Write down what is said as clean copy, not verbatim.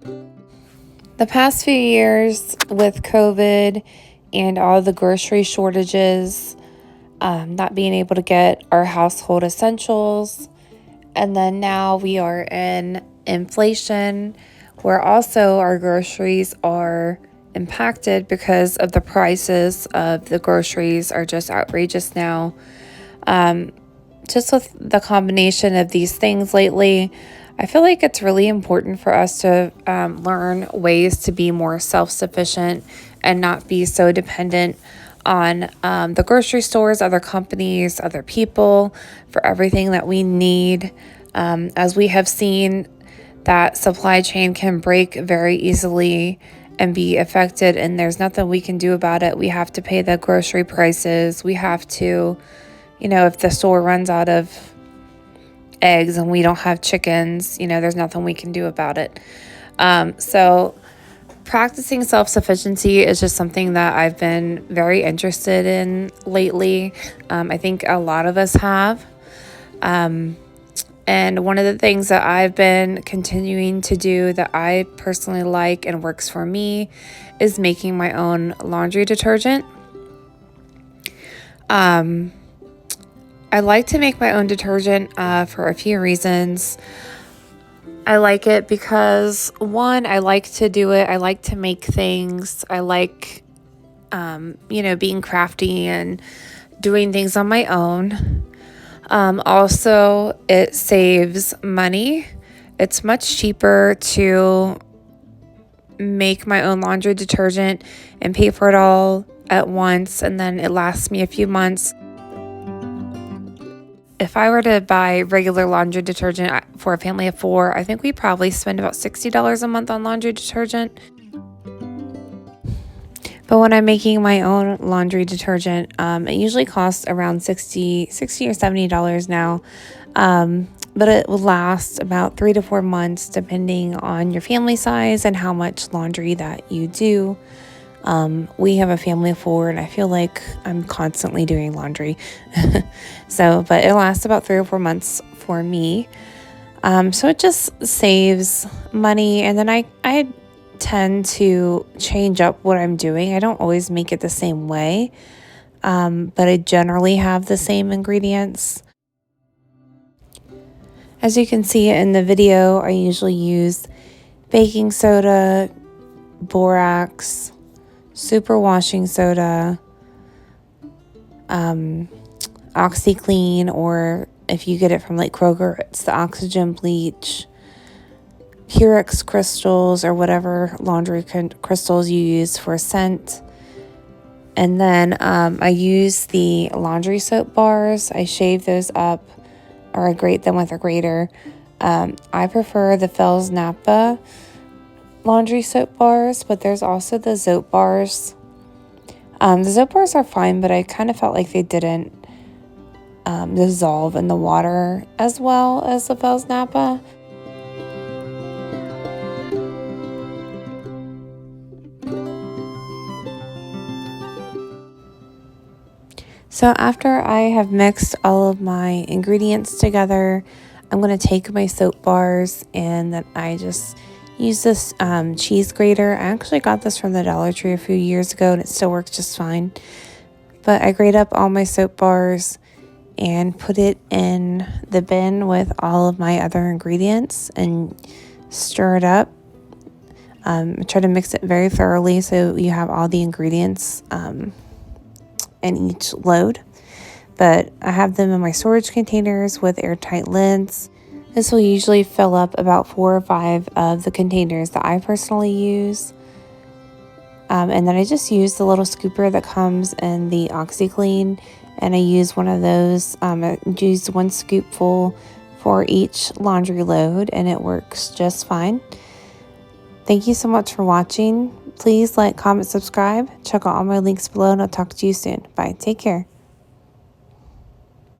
The past few years with COVID and all the grocery shortages, not being able to get our household essentials, and then now we are in inflation where also our groceries are impacted because of the prices of the groceries are just outrageous now. Just with the combination of these things lately, I feel like it's really important for us to learn ways to be more self-sufficient and not be so dependent on the grocery stores, other companies, other people for everything that we need. As we have seen, that supply chain can break very easily and be affected, and there's nothing we can do about it. We have to pay the grocery prices. We have to, if the store runs out of eggs and we don't have chickens, there's nothing we can do about it. So practicing self-sufficiency is just something that I've been very interested in lately. I think a lot of us have. And one of the things that I've been continuing to do that I personally like and works for me is making my own laundry detergent. I like to make my own detergent for a few reasons. I like it because, one, I like to do it. I like to make things. I like, being crafty and doing things on my own. Also, it saves money. It's much cheaper to make my own laundry detergent and pay for it all at once, and then it lasts me a few months. If I were to buy regular laundry detergent for a family of 4, I think we probably spend about $60 a month on laundry detergent. But when I'm making my own laundry detergent, it usually costs around $60 or $70 now. But it will last about 3 to 4 months depending on your family size and how much laundry that you do. We have a family of 4 and I feel like I'm constantly doing laundry. But it lasts about 3 or 4 months for me. So it just saves money, and then I tend to change up what I'm doing. I don't always make it the same way, but I generally have the same ingredients. As you can see in the video, I usually use baking soda, borax, super washing soda, OxyClean, or if you get it from like Kroger, it's the oxygen bleach, Purex crystals, or whatever laundry crystals you use for scent. And then I use the laundry soap bars. I shave those up, or I grate them with a grater. I prefer the Fells Napa laundry soap bars, but there's also the Zope bars. The Zope bars are fine, but I kind of felt like they didn't dissolve in the water as well as the Fells Napa. So after I have mixed all of my ingredients together, I'm going to take my soap bars, and then I just use this cheese grater. I actually got this from the Dollar Tree a few years ago, and it still works just fine. But I grate up all my soap bars and put it in the bin with all of my other ingredients and stir it up. Try to mix it very thoroughly so you have all the ingredients in each load. But I have them in my storage containers with airtight lids. This will usually fill up about 4 or 5 of the containers that I personally use. And then I just use the little scooper that comes in the OxyClean, and I use one of those. I use 1 scoopful for each laundry load, and it works just fine. Thank you so much for watching. Please like, comment, subscribe. Check out all my links below, and I'll talk to you soon. Bye. Take care.